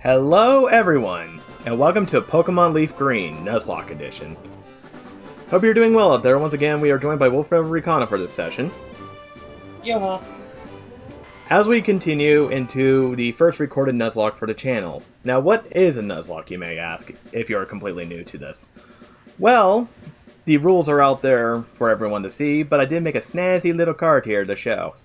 Hello everyone, and welcome to Pokemon Leaf Green, Nuzlocke Edition. Hope you're doing well out there. Once again, we are joined by Wolfram and Ricana for this session. Yo. As we continue into the first recorded Nuzlocke for the channel. Now, what is a Nuzlocke, you may ask, if you're completely new to this? Well, the rules are out there for everyone to see, but I did make a snazzy little card here to show.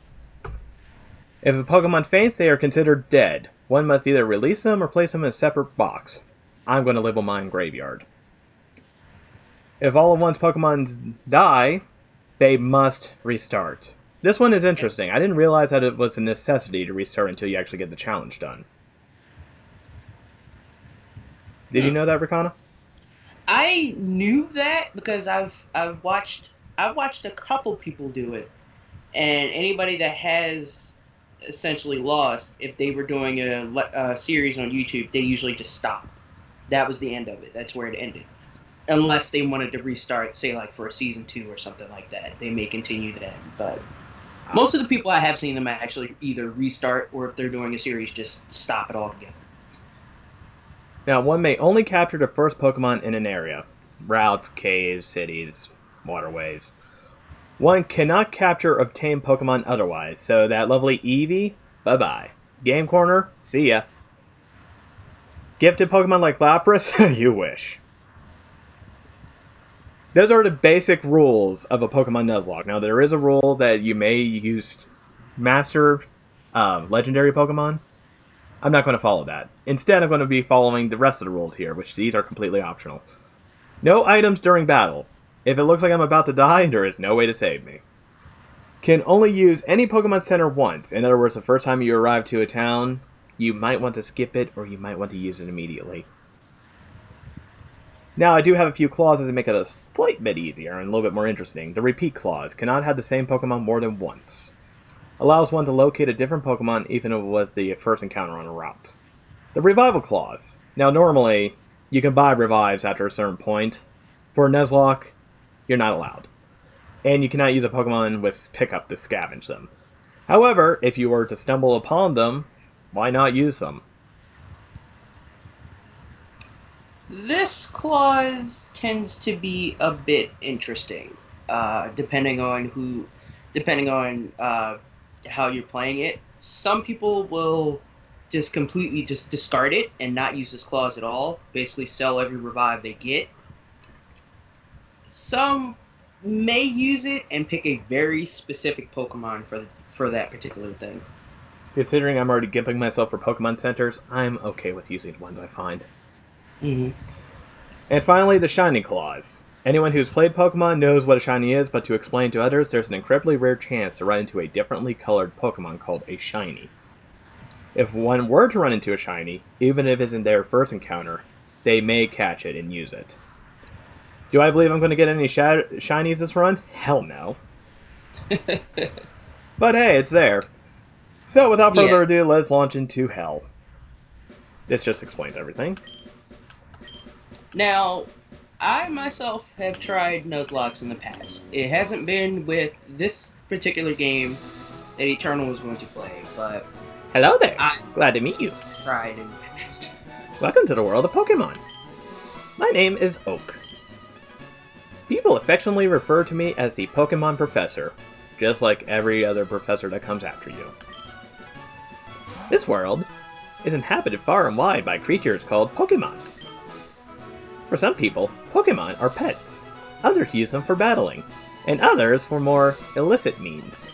If a Pokemon faints, they are considered dead. One must either release them or place them in a separate box. I'm going to label mine Graveyard. If all of one's Pokemon die, they must restart. This one is interesting. I didn't realize that it was a necessity to restart until you actually get the challenge done. Did you know that, Ricana? I knew that because I've watched a couple people do it, and anybody that has essentially lost, if they were doing a series on YouTube, they usually just stop. That was the end of it. That's where it ended. Unless they wanted to restart, say like for a season 2 or something like that, they may continue then. But most of the people I have seen them actually either restart, or if they're doing a series, just stop it altogether. Now, one may only capture the first Pokemon in an area. Routes, caves, cities, waterways. One cannot capture obtained Pokemon otherwise, so that lovely Eevee, bye-bye. Game Corner, see ya. Gifted Pokemon like Lapras, you wish. Those are the basic rules of a Pokemon Nuzlocke. Now, there is a rule that you may use Master Legendary Pokemon. I'm not going to follow that. Instead, I'm going to be following the rest of the rules here, which these are completely optional. No items during battle. If it looks like I'm about to die, there is no way to save me. Can only use any Pokemon Center once. In other words, the first time you arrive to a town, you might want to skip it, or you might want to use it immediately. Now, I do have a few clauses that make it a slight bit easier and a little bit more interesting. The repeat clause, cannot have the same Pokemon more than once. Allows one to locate a different Pokemon even if it was the first encounter on a route. The revival clause. Now, normally, you can buy revives after a certain point. For Nuzlocke, you're not allowed. And you cannot use a Pokemon with pickup to scavenge them. However, if you were to stumble upon them, why not use them? This clause tends to be a bit interesting, depending on how you're playing it. Some people will just completely just discard it and not use this clause at all. Basically sell every revive they get. Some may use it and pick a very specific Pokemon for that particular thing. Considering I'm already gimping myself for Pokemon Centers, I'm okay with using the ones I find. Mm-hmm. And finally, the Shiny Clause. Anyone who's played Pokemon knows what a Shiny is, but to explain to others, there's an incredibly rare chance to run into a differently colored Pokemon called a Shiny. If one were to run into a Shiny, even if it isn't their first encounter, they may catch it and use it. Do I believe I'm going to get any Shinies this run? Hell no. But hey, it's there. So without further ado, let's launch into Hell. This just explains everything. Now, I myself have tried Nuzlocks in the past. It hasn't been with this particular game that Eternal was going to play, but hello there. Glad to meet you. Tried in the past. Welcome to the world of Pokemon. My name is Oak. People affectionately refer to me as the Pokemon Professor, just like every other professor that comes after you. This world is inhabited far and wide by creatures called Pokemon. For some people, Pokemon are pets. Others use them for battling, and others for more illicit means.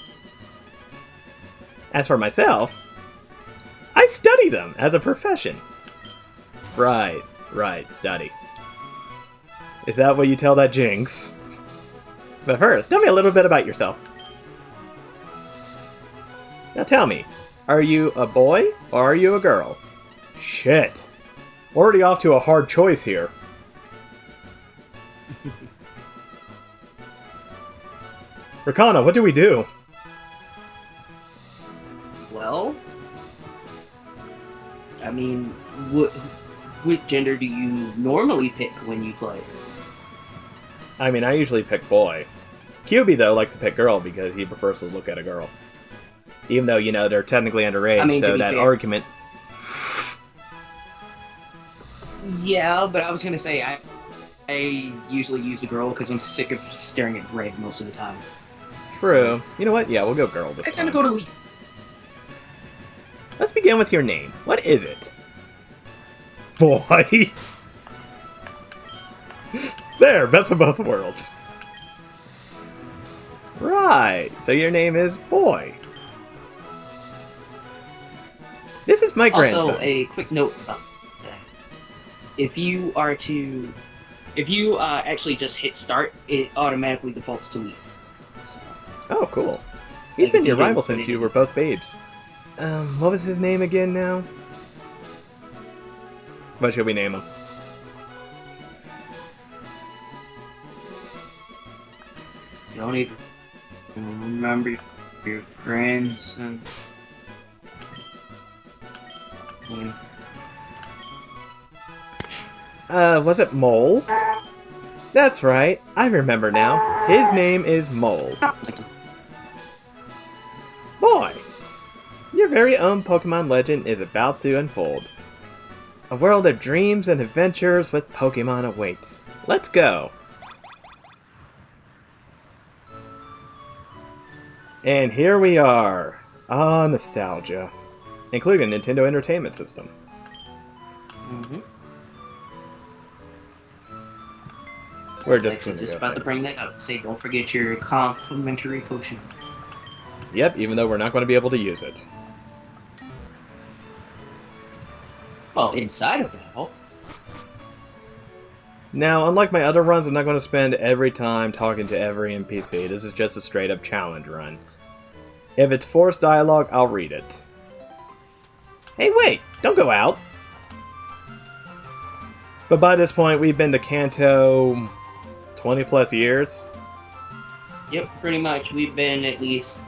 As for myself, I study them as a profession. Right, study. Is that what you tell that Jinx? But first, tell me a little bit about yourself. Now tell me, are you a boy or are you a girl? Shit. Already off to a hard choice here. Ricana, what do we do? Well, I mean, what gender do you normally pick when you play? I mean, I usually pick boy. QB, though, likes to pick girl because he prefers to look at a girl. Even though, you know, they're technically underage, so that argument... Yeah, but I was gonna say I usually use a girl because I'm sick of staring at Greg most of the time. True. You know what? Yeah, we'll go girl this I time. tend to go to Leaf. Let's begin with your name. What is it? Boy. There, best of both worlds. Right. So your name is Boy. This is my grandson. Also, a quick note about that. If you actually just hit start, it automatically defaults to Leaf. So, Oh, cool. He's been your rival since you were both babes. What was his name again now? What should we name him? don't even remember your grandson. Name. Was it Mole? That's right. I remember now. His name is Mole. Boy! Your very own Pokemon legend is about to unfold. A world of dreams and adventures with Pokemon awaits. Let's go! And here we are. Ah, nostalgia. Including a Nintendo Entertainment System. Mm-hmm. We're just Actually, going to just go about there. to bring that up. Say, don't forget your complimentary potion. Yep, even though we're not going to be able to use it. Well, inside of that, Now, unlike my other runs, I'm not going to spend every time talking to every NPC. This is just a straight-up challenge run. If it's forced dialogue, I'll read it. Hey, wait! Don't go out! But by this point, we've been to Kanto 20 plus years. Yep, pretty much. We've been at least,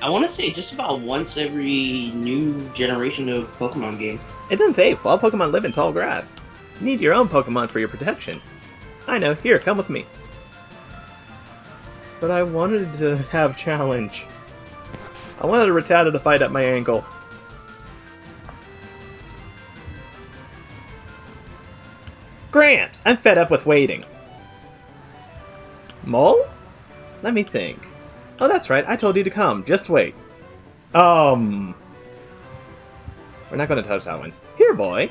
I want to say, just about once every new generation of Pokemon game. It's unsafe. All Pokemon live in tall grass. You need your own Pokemon for your protection. I know. Here, come with me. But I wanted to have challenge. I wanted a Rattata to fight at my ankle. Gramps! I'm fed up with waiting. Mole? Let me think. Oh, that's right. I told you to come. Just wait. We're not going to touch that one. Here, boy.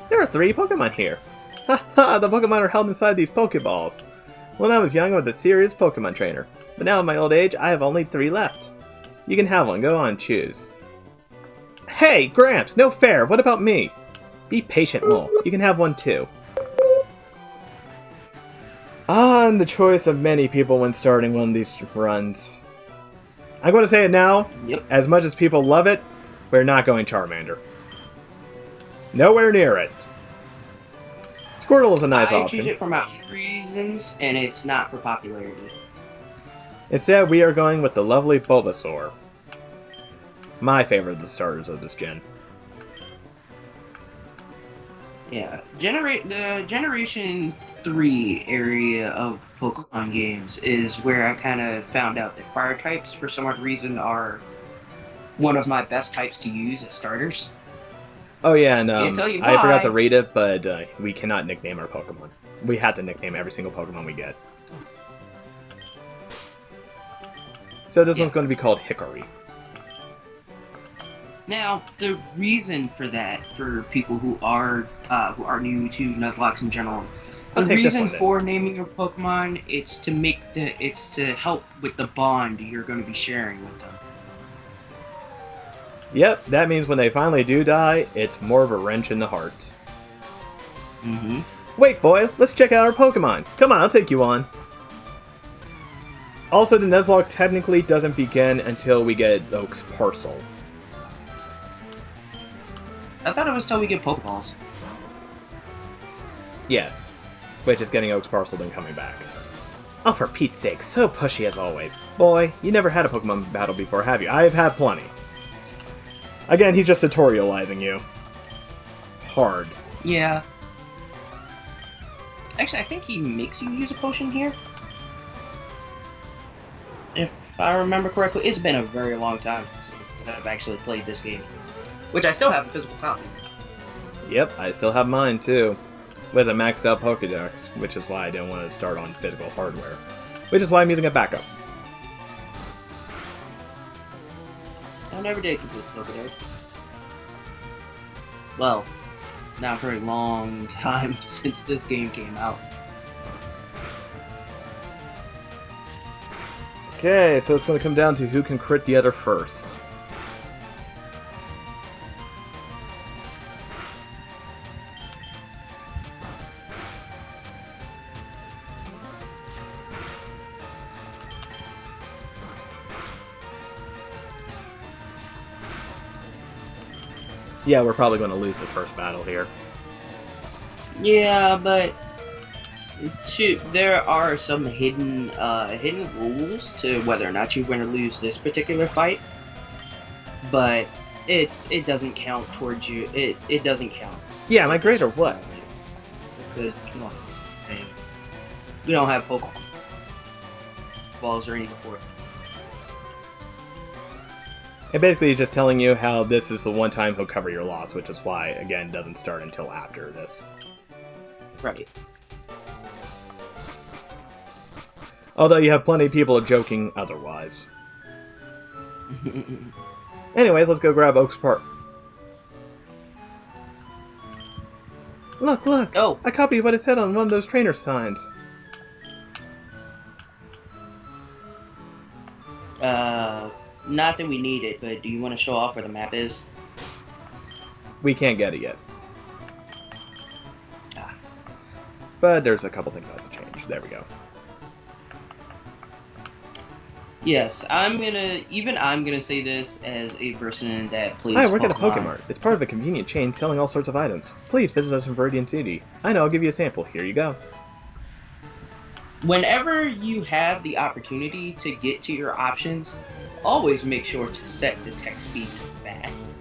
There are 3 Pokemon here. Haha, the Pokemon are held inside these Pokeballs. When I was young, I was a serious Pokemon trainer. But now in my old age, I have only 3 left. You can have one. Go on, choose. Hey, Gramps! No fair! What about me? Be patient, Mole. You can have one too. And the choice of many people when starting one of these runs. I'm going to say it now. Yep. As much as people love it, we're not going Charmander. Nowhere near it. Squirtle is a nice I option. choose it for my own reasons, and it's not for popularity. Instead, we are going with the lovely Bulbasaur. My favorite of the starters of this gen. Yeah, the Generation 3 area of Pokemon games is where I kind of found out that fire types, for some odd reason, are one of my best types to use as starters. Oh yeah, and Can't tell you I forgot to why. read it, but we cannot nickname our Pokemon. We have to nickname every single Pokemon we get. So this Yeah. one's going to be called Hickory. Now, the reason for that, for people who are new to Nuzlocke in general, the I'll take this reason one then. for naming your Pokemon, it's to help with the bond you're going to be sharing with them. Yep, that means when they finally do die, it's more of a wrench in the heart. Mm-hmm. Wait, boy, let's check out our Pokemon. Come on, I'll take you on. Also, the Nuzlocke technically doesn't begin until we get Oak's parcel. I thought it was till we get Pokeballs. Yes, which is getting Oak's parcel then coming back. Oh, for Pete's sake, so pushy as always. Boy, you never had a Pokemon battle before, have you? I have had plenty. Again, he's just tutorializing you. Hard. Yeah. Actually, I think he makes you use a potion here. If I remember correctly, it's been a very long time since I've actually played this game. Which I still have a physical copy. Yep, I still have mine too. With a maxed out Pokedex, which is why I didn't want to start on physical hardware. Which is why I'm using a backup. I never did complete Pokedex. Well, not for a long time since this game came out. Okay, so it's going to come down to who can crit the other first. Yeah, we're probably going to lose the first battle here. Yeah, but shoot, there are some hidden rules to whether or not you're going to lose this particular fight. But it doesn't count towards you. It doesn't count. Yeah, am I great or what? Because we don't have Pokeballs or anything for it. And basically he's just telling you how this is the one time he'll cover your loss, which is why, again, doesn't start until after this. Right. Although you have plenty of people joking otherwise. Anyways, let's go grab Oak's Park. Look, look! Oh! I copied what it said on one of those trainer signs. Not that we need it, but do you want to show off where the map is? We can't get it yet. Ah. But there's a couple things I have to change. There we go. Yes, I'm gonna say this as a person that plays Hi, work at a Pokemon. Pokemart. It's part of a convenient chain selling all sorts of items. Please visit us in Viridian City. I know, I'll give you a sample. Here you go. Whenever you have the opportunity to get to your options, always make sure to set the text speed to fast.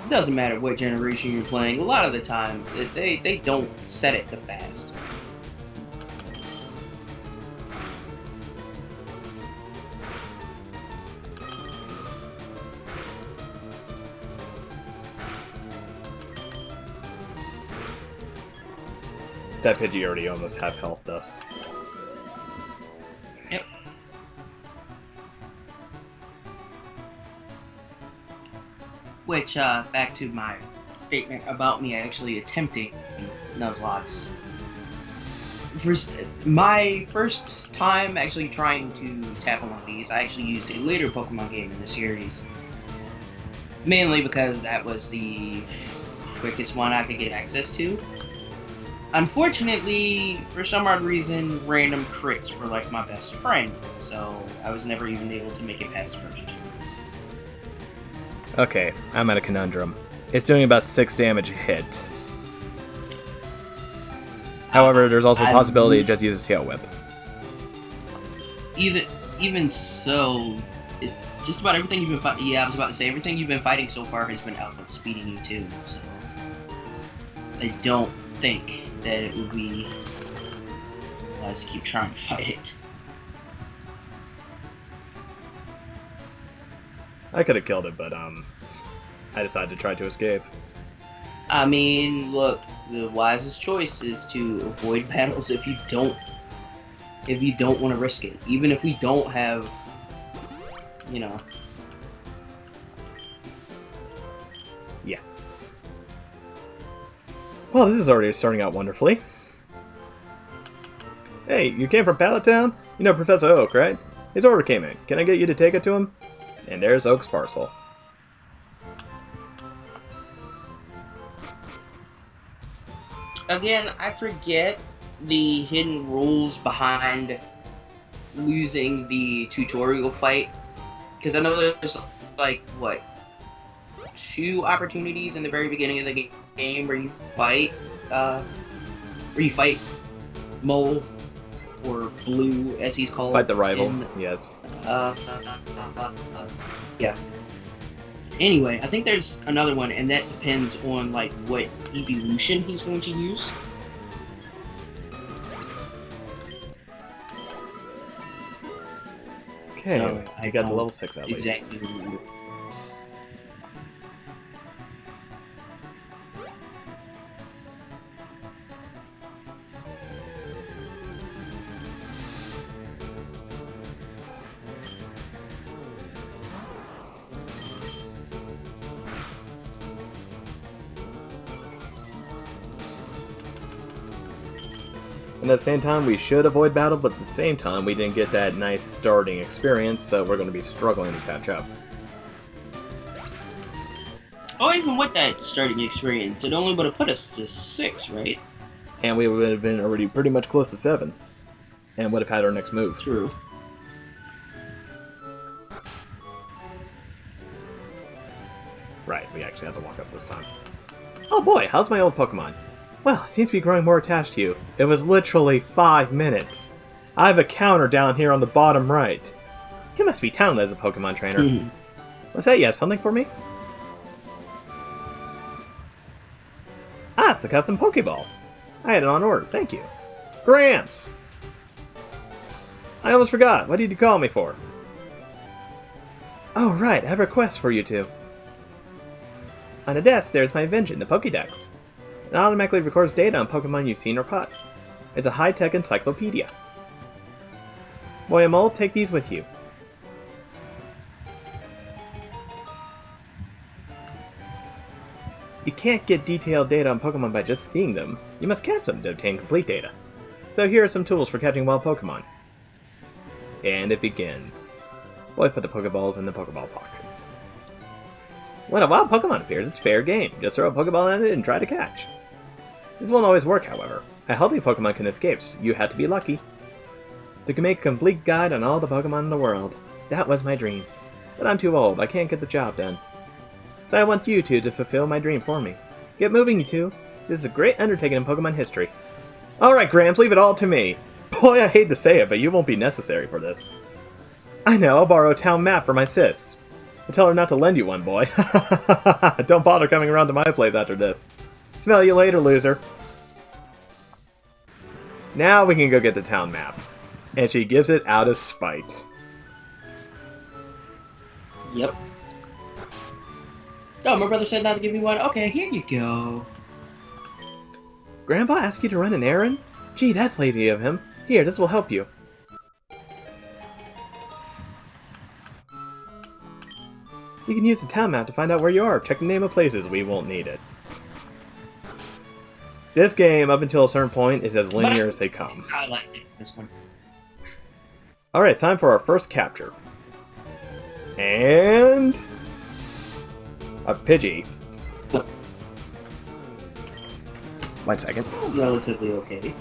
It doesn't matter what generation you're playing, a lot of the times they don't set it to fast. That Pidgey already almost half health us. Yep. Which, back to my statement about me actually attempting Nuzlocke. My first time actually trying to tackle one of these, I actually used a later Pokemon game in the series. Mainly because that was the quickest one I could get access to. Unfortunately, for some odd reason, random crits were like my best friend, so I was never even able to make it past the first. Okay, I'm at a conundrum. It's doing about 6 damage a hit. However, there's also a possibility it just uses Tail Whip. Even so, just about everything you've been fighting. Yeah, I was about to say everything you've been fighting so far has been outspeeding you too. So I don't think that it would be wise to keep trying to fight it. I could have killed it, but I decided to try to escape. I mean, look, the wisest choice is to avoid battles if you don't want to risk it. Even if we don't have, you know. Yeah. Well, this is already starting out wonderfully. Hey, you came from Pallet Town? You know Professor Oak, right? His order came in. Can I get you to take it to him? And there's Oak's parcel. Again, I forget the hidden rules behind losing the tutorial fight. Because I know there's, like, what, 2 opportunities in the very beginning of the game where you fight Mole, or Blue, as he's called. Fight the rival, yes. Yeah. Anyway, I think there's another one, and that depends on, like, what evolution he's going to use. Okay, So, I got the level 6 at least. Exactly. And at the same time, we should avoid battle, but at the same time, we didn't get that nice starting experience, so we're going to be struggling to catch up. Oh, even with that starting experience, it only would have put us to 6, right? And we would have been already pretty much close to 7. And would have had our next move. True. Right, we actually have to walk up this time. Oh boy, how's my old Pokemon? Well, it seems to be growing more attached to you. It was literally 5 minutes. I have a counter down here on the bottom right. You must be talented as a Pokemon trainer. What's that, you have something for me? Ah, it's the custom Pokeball. I had it on order, thank you. Gramps! I almost forgot, what did you call me for? Oh right, I have a request for you two. On the desk, there's my invention, the Pokedex. It automatically records data on Pokemon you've seen or caught. It's a high-tech encyclopedia. Boy and Mole, take these with you. You can't get detailed data on Pokemon by just seeing them. You must catch them to obtain complete data. So here are some tools for catching wild Pokemon. And it begins. Boy put the Pokeballs in the Pokeball pocket. When a wild Pokemon appears, it's fair game. Just throw a Pokeball at it and try to catch. This won't always work, however. A healthy Pokemon can escape, so you have to be lucky. To make a complete guide on all the Pokemon in the world. That was my dream. But I'm too old, I can't get the job done. So I want you two to fulfill my dream for me. Get moving, you two. This is a great undertaking in Pokemon history. Alright, Gramps, leave it all to me. Boy, I hate to say it, but you won't be necessary for this. I know, I'll borrow a town map for my sis. I'll tell her not to lend you one, boy. Don't bother coming around to my place after this. Smell you later, loser. Now we can go get the town map. And she gives it out of spite. Yep. Oh, my brother said not to give me one. Okay, here you go. Grandpa asked you to run an errand? Gee, that's lazy of him. Here, this will help you. You can use the town map to find out where you are. Check the name of places. We won't need it. This game, up until a certain point, is as linear as they come. I like this one. Alright, it's time for our first capture. And... a Pidgey. 1 second. Relatively okay.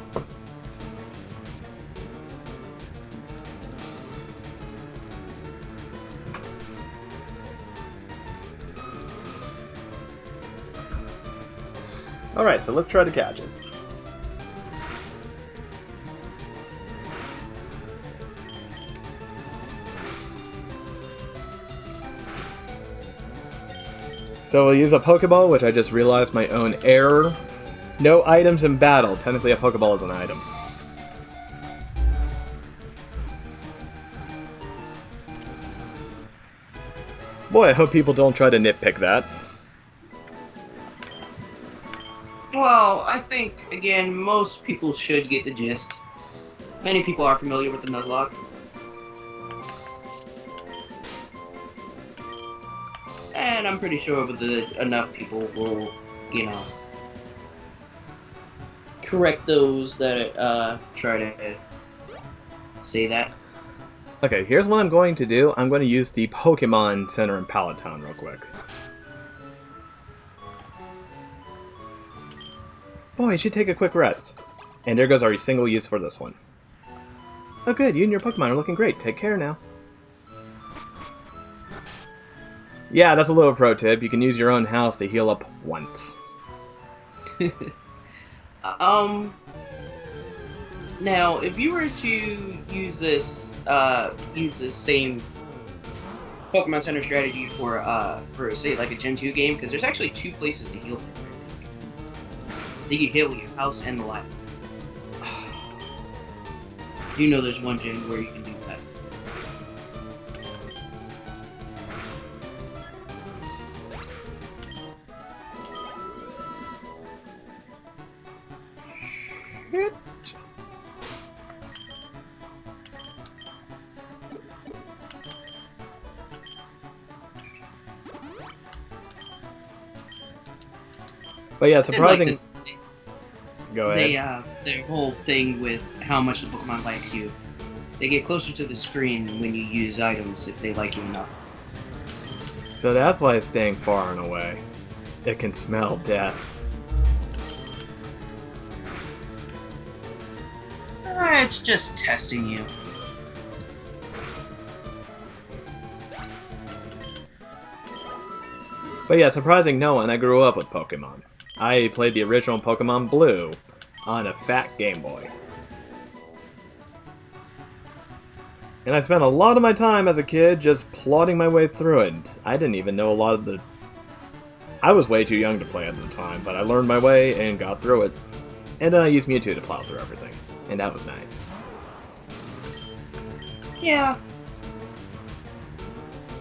Alright, so let's try to catch it. So we'll use a Pokeball, which I just realized my own error. No items in battle. Technically a Pokeball is an item. Boy, I hope people don't try to nitpick that. Well, I think, again, most people should get the gist. Many people are familiar with the Nuzlocke. And I'm pretty sure enough people will, you know, correct those that try to say that. Okay, here's what I'm going to do. I'm going to use the Pokemon Center in Palatown real quick. Boy, you should take a quick rest. And there goes our single use for this one. Oh good, you and your Pokemon are looking great. Take care now. Yeah, that's a little pro tip. You can use your own house to heal up once. Now, if you were to use this same Pokemon Center strategy for say like a Gen 2 game, because there's actually 2 places to heal them. You can heal your house and the life. You know there's one gen where you can do that. But yeah, surprising. Like Go ahead. Their whole thing with how much the Pokemon likes you. They get closer to the screen when you use items if they like you enough. So that's why it's staying far and away. It can smell death. It's just testing you. But yeah, surprising no one, I grew up with Pokemon. I played the original Pokemon Blue on a fat Game Boy. And I spent a lot of my time as a kid just plodding my way through it. I didn't even know a lot of the... I was way too young to play at the time, but I learned my way and got through it. And then I used Mewtwo to plow through everything. And that was nice. Yeah.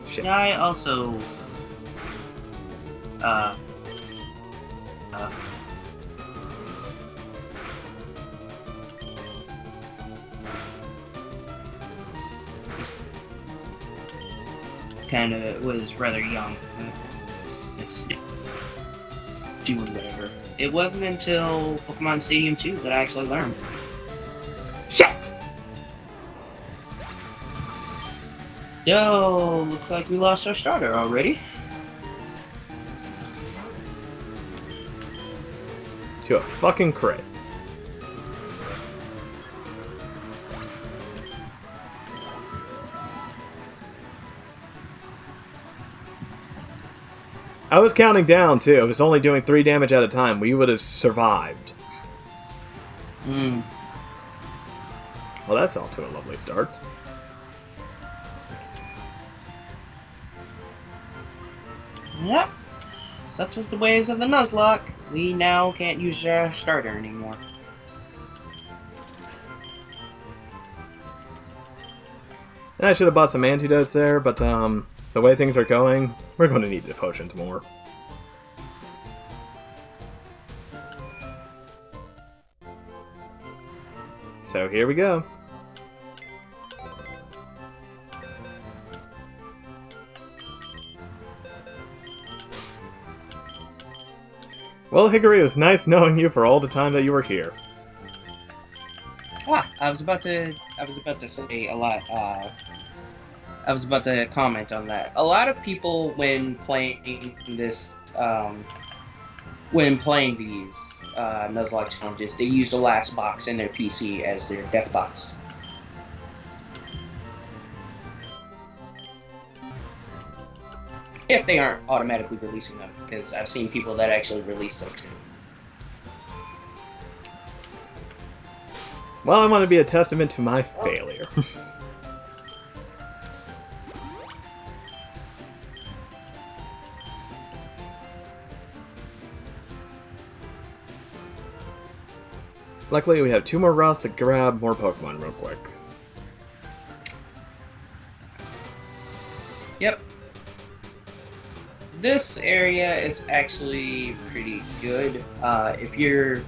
Shit. I also... kind of was rather young. It's doing whatever. It wasn't until Pokemon Stadium 2 that I actually learned. Shit! Yo, looks like we lost our starter already. To a fucking crit. I was counting down too. It was only doing 3 damage at a time. We would have survived. Hmm. Well, that's all to a lovely start. Yep. Such as the ways of the Nuzlocke, we now can't use our starter anymore. And I should have bought some antidotes there, but the way things are going, we're going to need the potions more. So here we go. Well, Hickory, it was nice knowing you for all the time that you were here. Ah, I was about to say a lot. I was about to comment on that. A lot of people, when playing this, when playing these Nuzlocke challenges, they use the last box in their PC as their death box. If they aren't automatically releasing them, because I've seen people that actually release them too. Well, I want to be a testament to my failure. Luckily, we have 2 more routes to grab more Pokemon real quick. Yep. This area is actually pretty good. If you're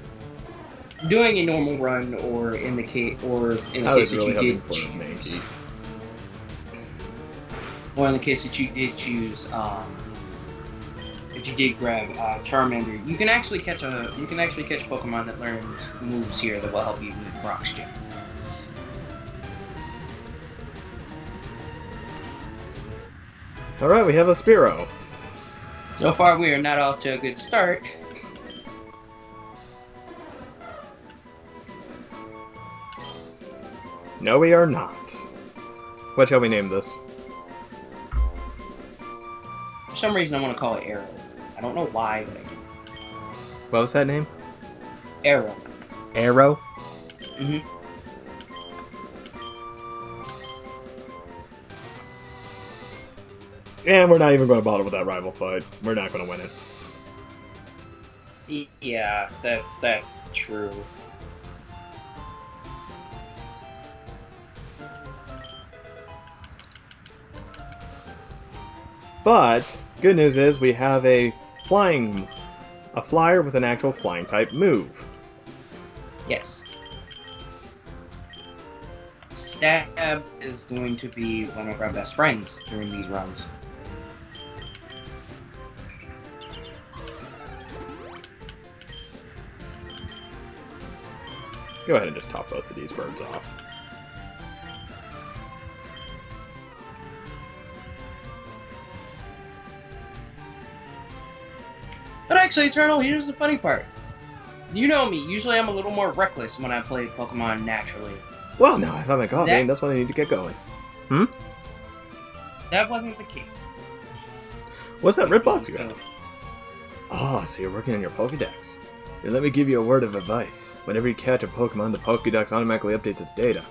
doing a normal run, or in the case, that you did choose, or in the case that you did choose, if you did grab Charmander, you can actually catch Pokemon that learn moves here that will help you with Rock's Gym. Alright, we have a Spearow. So far, we are not off to a good start. No, we are not. What shall we name this? For some reason, I want to call it Arrow. I don't know why, but I do. What was that name? Arrow. Arrow? Mm-hmm. And we're not even going to bother with that rival fight. We're not going to win it. Yeah, that's true. But, good news is we have a flyer with an actual flying type move. Yes. Stab is going to be one of our best friends during these runs. Go ahead and just top both of these birds off. But actually, Eternal, here's the funny part. You know me, usually I'm a little more reckless when I play Pokemon naturally. Well, now I've had my coffee, and that's when I need to get going. Hmm? That wasn't the case. What's that red box you have? Ah, so you're working on your Pokedex. Then let me give you a word of advice. Whenever you catch a Pokemon, the Pokedex automatically updates its data.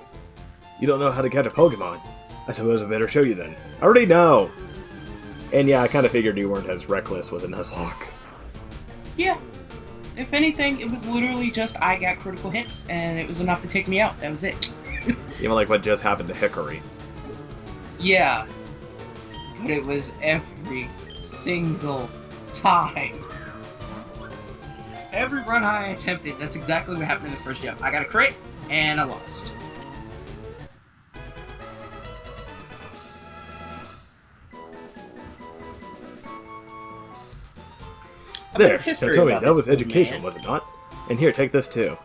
You don't know how to catch a Pokemon? I suppose I better show you then. I already know! And yeah, I kind of figured you weren't as reckless with a Nuzlocke. Yeah. If anything, it was literally just I got critical hits, and it was enough to take me out. That was it. Even like what just happened to Hickory. Yeah. But it was every single time. Every run I attempted, that's exactly what happened in the first jump. I got a crit, and I lost. There, now tell me, that was educational, was it not? And here, take this too.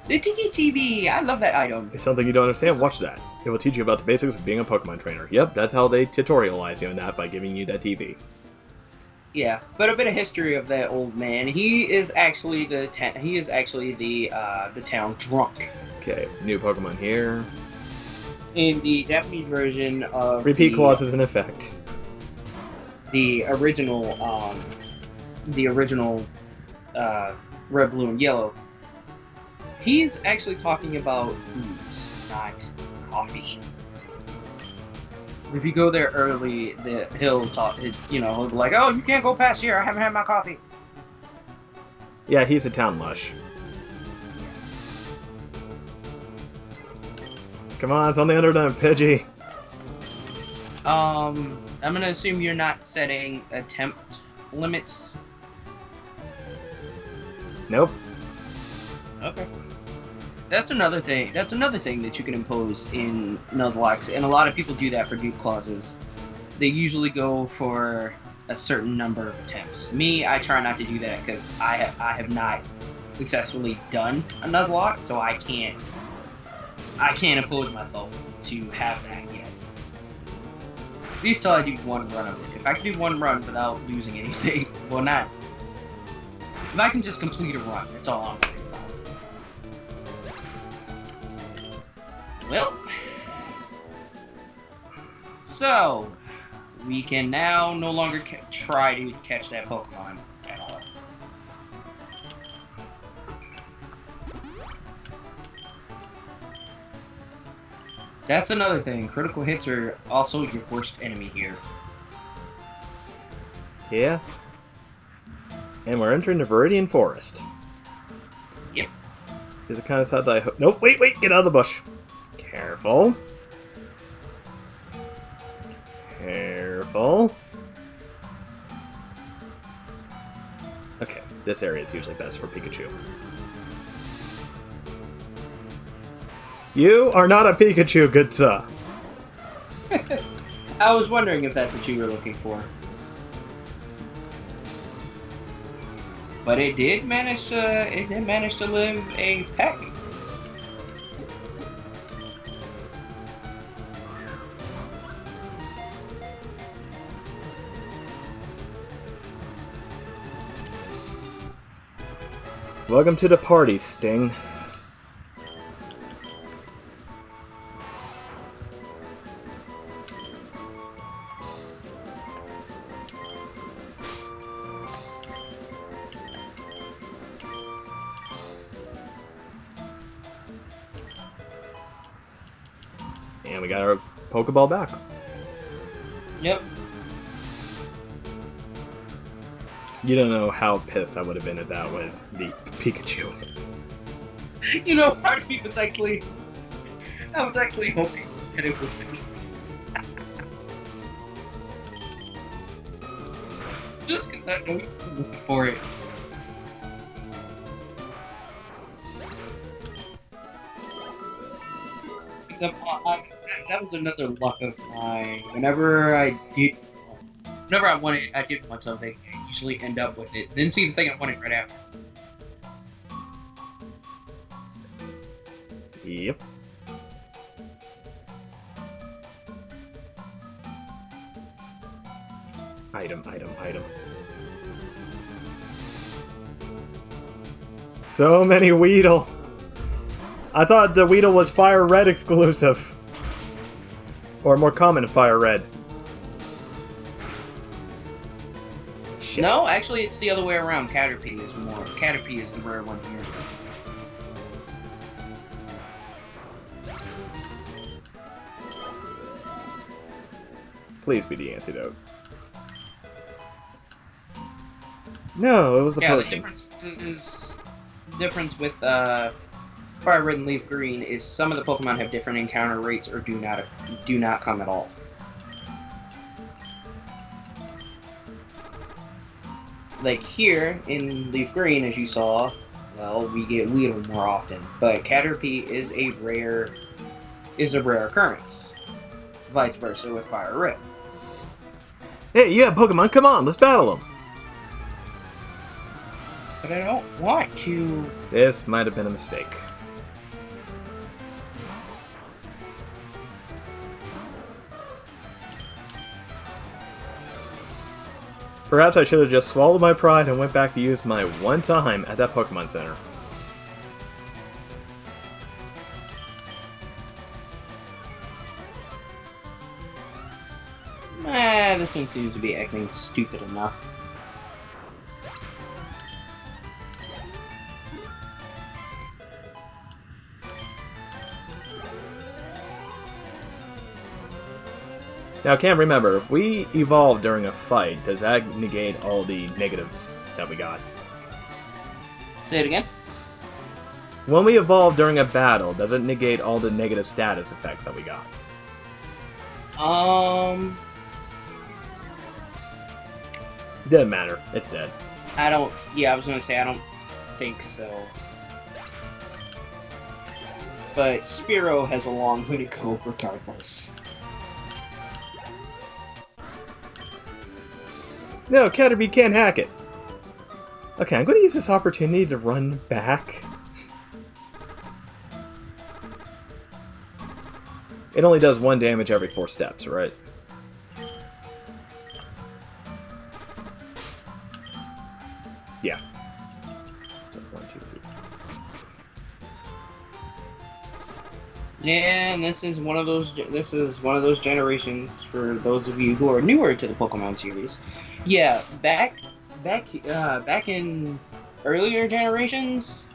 The TTTV! I love that item. If something you don't understand, watch that. It will teach you about the basics of being a Pokemon trainer. Yep, that's how they tutorialize you in that, by giving you that TV. Yeah, but a bit of history of that old man. He is actually the town drunk. Okay, new Pokemon here. In the Japanese version of repeat clauses in effect. The original Red, Blue, and Yellow. He's actually talking about booze, not coffee. If you go there early, he'll talk. He'll be like, "Oh, you can't go past here. I haven't had my coffee." Yeah, he's a town lush. Come on, it's on the underdone, Pidgey. I'm gonna assume you're not setting attempt limits. Nope. Okay. That's another thing. That's another thing that you can impose in Nuzlocke, and a lot of people do that for dupe clauses. They usually go for a certain number of attempts. Me, I try not to do that because I have not successfully done a Nuzlocke, so I can't impose myself to have that yet. At least till I do one run of it. If I can do one run without losing anything, well, not. If I can just complete a run, that's all I'm worried about. Well, so we can now no longer try to catch that Pokemon at all. That's another thing. Critical hits are also your worst enemy here. Yeah. And we're entering the Viridian Forest. Yep. Is it kind of sad that I nope, wait, get out of the bush. Careful. Careful. Okay, this area is usually best for Pikachu. You are not a Pikachu, good sir. I was wondering if that's what you were looking for. But it did manage to live a peck. Welcome to the party, Sting. And we got our Pokeball back. Yep. You don't know how pissed I would have been if that was the Pikachu. You know, part of me was actually... I was actually hoping that it would be. Just because I know you're looking for it. That was another luck of mine. Whenever I did want something, I usually end up with it. Then see the thing I wanted right after. Yep. Item, item, item. So many Weedle. I thought the Weedle was Fire Red exclusive. Or more common in Fire Red. Shit. No, actually, it's the other way around. Caterpie is the rare one here. Please be the antidote. No, it was the potion. The difference with Fire Red and Leaf Green is some of the Pokemon have different encounter rates or do not come at all. Like here in Leaf Green, as you saw, well, we get Weedle more often, but Caterpie is a rare occurrence. Vice versa with Fire Red. Hey, you have Pokemon, come on, let's battle them! But I don't want to. This might have been a mistake. Perhaps I should have just swallowed my pride and went back to use my one time at that Pokemon Center. This one seems to be acting stupid enough. Now, I can't remember, if we evolve during a fight, does that negate all the negative that we got? Say it again? When we evolve during a battle, does it negate all the negative status effects that we got? Doesn't matter. It's dead. I was gonna say I don't think so. But Spearow has a long way to go regardless. No, Caterpie can't hack it. Okay, I'm going to use this opportunity to run back. It only does 1 damage every 4 steps, right? Yeah. So 1, 2, 3. Yeah, and this is one of those generations for those of you who are newer to the Pokemon series. Yeah, back in earlier generations,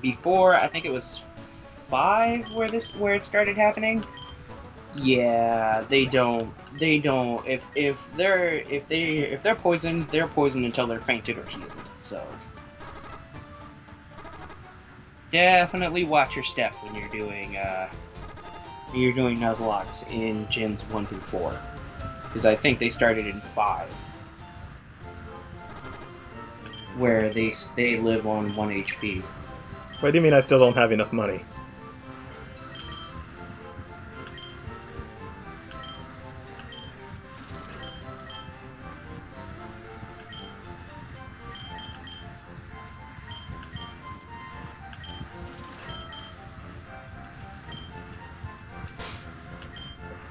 before I think it was 5 where it started happening. Yeah, they don't. If they're poisoned, they're poisoned until they're fainted or healed. So definitely watch your step when you're doing Nuzlocke in gens 1 through 4, because I think they started in 5, where they live on 1 HP. What do you mean I still don't have enough money?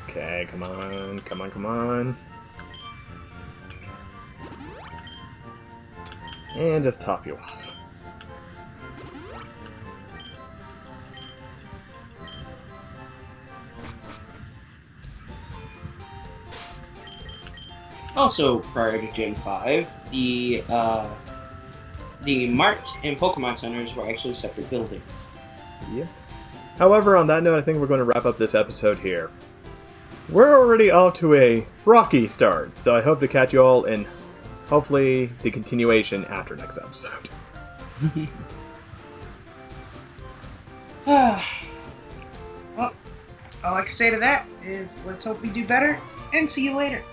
Okay, come on, come on, come on. And just top you off. Also, prior to Gen 5, the Mart and Pokemon Centers were actually separate buildings. Yep. However, on that note, I think we're going to wrap up this episode here. We're already off to a rocky start, so I hope to catch you all in, hopefully, the continuation after next episode. Well, all I can say to that is let's hope we do better, and see you later.